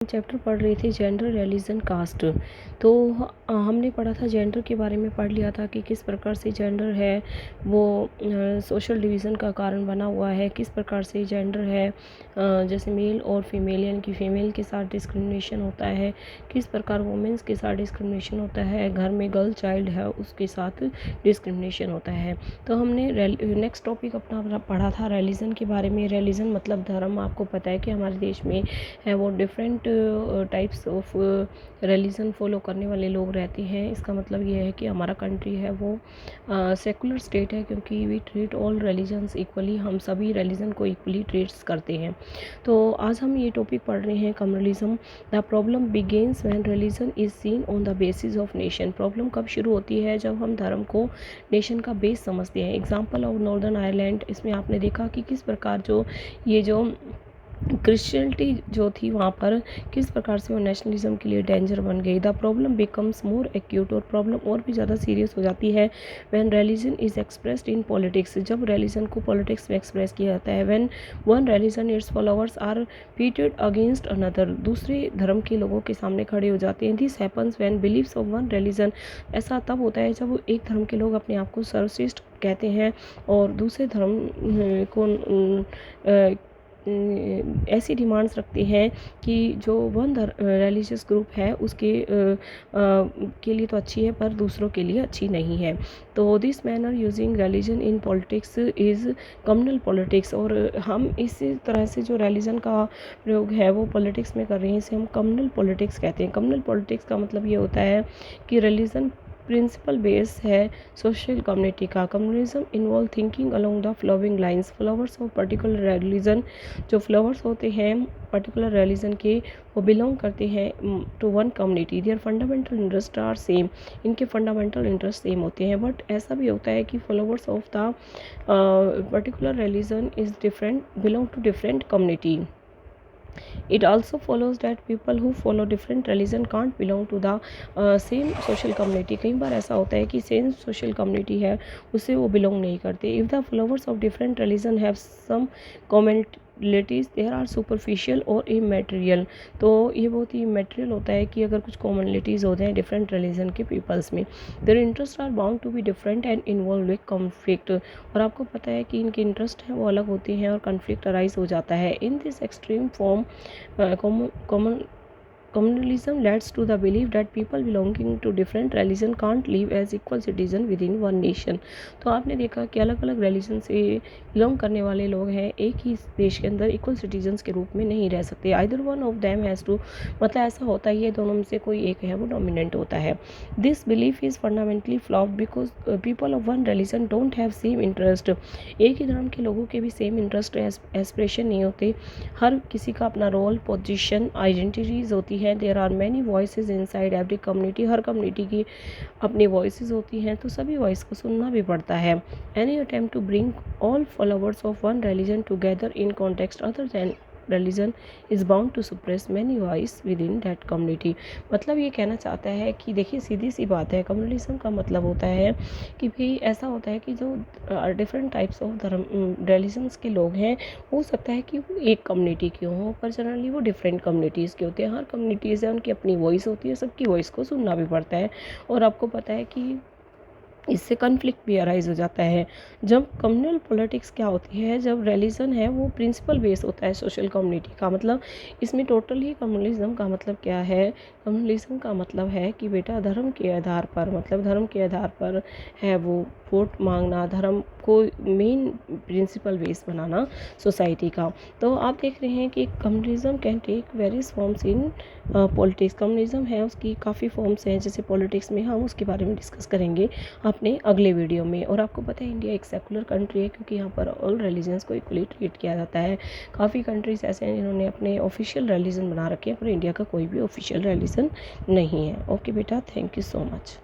Chapter पढ़ रही थी जेंडर रिलीजन कास्ट। तो हमने पढ़ा था जेंडर के बारे में, पढ़ लिया था कि किस प्रकार से जेंडर है वो सोशल डिवीज़न का कारण बना हुआ है, किस प्रकार से जेंडर है जैसे मेल और फीमेल, यानी कि फ़ीमेल के साथ डिस्क्रिमिनेशन होता है, किस प्रकार वुमेंस के साथ डिस्क्रिमिनेशन होता है, घर में गर्ल चाइल्ड है उसके साथ डिस्क्रिमिनेशन होता है। तो हमने नेक्स्ट टॉपिक अपना पढ़ा था रिलीजन के बारे में। रिलीजन मतलब धर्म। आपको पता है कि हमारे देश में है वो different types of religion follow करने वाले लोग रहते हैं। इसका मतलब ये है कि हमारा कंट्री है वो सेकुलर स्टेट है, क्योंकि we treat all religions equally, हम सभी रिलीजन को इक्वली ट्रीट्स करते हैं। तो आज हम ये टॉपिक पढ़ रहे हैं communalism. The problem begins when religion is seen on the basis of nation. Problem कब शुरू होती है? जब हम धर्म को नेशन का बेस समझते हैं। एग्जाम्पल ऑफ नॉर्दर्न आयरलैंड, इसमें आपने देखा कि किस प्रकार जो क्रिश्चियनिटी जो थी वहाँ पर किस प्रकार से वो नेशनलिज्म के लिए डेंजर बन गई। The problem becomes more acute, और प्रॉब्लम और भी ज़्यादा सीरियस हो जाती है when religion is expressed in politics, जब रिलीजन को पॉलिटिक्स में एक्सप्रेस किया जाता है। When one religion its followers are pitted against another, दूसरे धर्म के लोगों के सामने खड़े हो जाते हैं। This happens when beliefs of one religion, ऐसा तब होता है जब एक धर्म के लोग अपने आप को सर्वश्रेष्ठ कहते हैं और दूसरे धर्म को ऐसी डिमांड्स रखते हैं कि जो वन रिलीजियस ग्रुप है उसके के लिए तो अच्छी है पर दूसरों के लिए अच्छी नहीं है। तो this manner using religion in politics is communal politics, और हम इसी तरह से जो रिलीजन का प्रयोग है वो पॉलिटिक्स में कर रहे हैं, इसे हम कम्युनल पॉलिटिक्स कहते हैं। कम्युनल पॉलिटिक्स का मतलब ये होता है कि रिलीजन प्रिंसिपल बेस है सोशल कम्युनिटी का। Communalism involve thinking along the flowing lines. Flowers of particular religion, जो फ्लावर्स होते हैं पर्टिकुलर रिलीजन के, वो बिलोंग करते हैं to one community. Their fundamental interest are same, इनके फंडामेंटल इंटरेस्ट सेम होते हैं। बट ऐसा भी होता है कि followers of the particular religion is different, belong to different community. It also follows that people who follow different religion can't belong to the same social community. कई बार ऐसा होता है कि सेम सोशल कम्युनिटी है उससे वो बिलोंग नहीं करते। If the followers of different religion have some commonalities there are superficial और इमेटेरियल, तो ये बहुत ही इमेटेरियल होता है कि अगर कुछ कॉमनलिटीज़ होते हैं डिफरेंट रिलीजन के पीपल्स में, their interest are bound to be different and involve with conflict, और आपको पता है कि इनके इंटरेस्ट हैं वो अलग होते हैं और कॉन्फ्लिक्ट अराइज हो जाता है। In this extreme form communalism leads to the belief that people belonging to different religion can't live as equal citizen within one nation। तो आपने देखा कि अलग अलग रिलीजन से बिलोंग करने वाले लोग हैं एक ही देश के अंदर इक्वल सिटीजन्स के रूप में नहीं रह सकते। Either one of them has to, मतलब ऐसा होता ही है दोनों में से कोई एक है वो डोमिनेंट होता है। This belief is fundamentally flawed because people of one religion don't have same interest. एक ही धर्म के लोगों के भी सेम इंटरेस्ट एस्पिरेशन नहीं होते। हर किसी का अपना रोल, पोजीशन, आइडेंटिटीज़ होती है। There are many voices inside every community, हर कम्युनिटी की अपनी वॉइसेस होती हैं, तो सभी वॉइस को सुनना भी पड़ता है। Any attempt to bring all followers of one religion together in context other than religion is bound to suppress many voice within that community. मतलब ये कहना चाहता है कि देखिए सीधी सी बात है, कम्युनलिज्म का मतलब होता है कि भाई ऐसा होता है कि जो डिफरेंट टाइप्स ऑफ धर्म रिलीजन्स के लोग हैं, हो सकता है कि वो एक कम्युनिटी के हों पर जनरली वो डिफरेंट कम्युनिटीज़ के होते हैं। हर कम्युनिटीज़ है उनकी अपनी वॉइस होती है, सबकी वॉइस को सुनना भी पड़ता है। और आपको पता है कि इससे कन्फ्लिक्ट भी अराइज हो जाता है। जब कम्युनल पॉलिटिक्स क्या होती है, जब रिलीजन है वो प्रिंसिपल बेस होता है सोशल कम्युनिटी का। मतलब इसमें टोटल ही कम्युनलिज्म का मतलब क्या है? कम्युनलिज्म का मतलब है कि बेटा धर्म के आधार पर, मतलब धर्म के आधार पर है वो वोट मांगना, धर्म को मेन प्रिंसिपल बेस बनाना सोसाइटी का। तो आप देख रहे हैं कि communalism can take various forms in politics. Communalism है उसकी काफ़ी फॉर्म्स हैं, जैसे पॉलिटिक्स में हम उसके बारे में डिस्कस करेंगे अपने अगले वीडियो में। और आपको पता है इंडिया एक सेकुलर कंट्री है, क्योंकि यहाँ पर ऑल रिलीजन्स को इक्वली ट्रीट किया जाता है। काफ़ी कंट्रीज ऐसे हैं जिन्होंने अपने ऑफिशियल रिलीजन बना रखे हैं, पर इंडिया का कोई भी ऑफिशियल रिलीजन नहीं है। ओके बेटा, थैंक यू सो मच।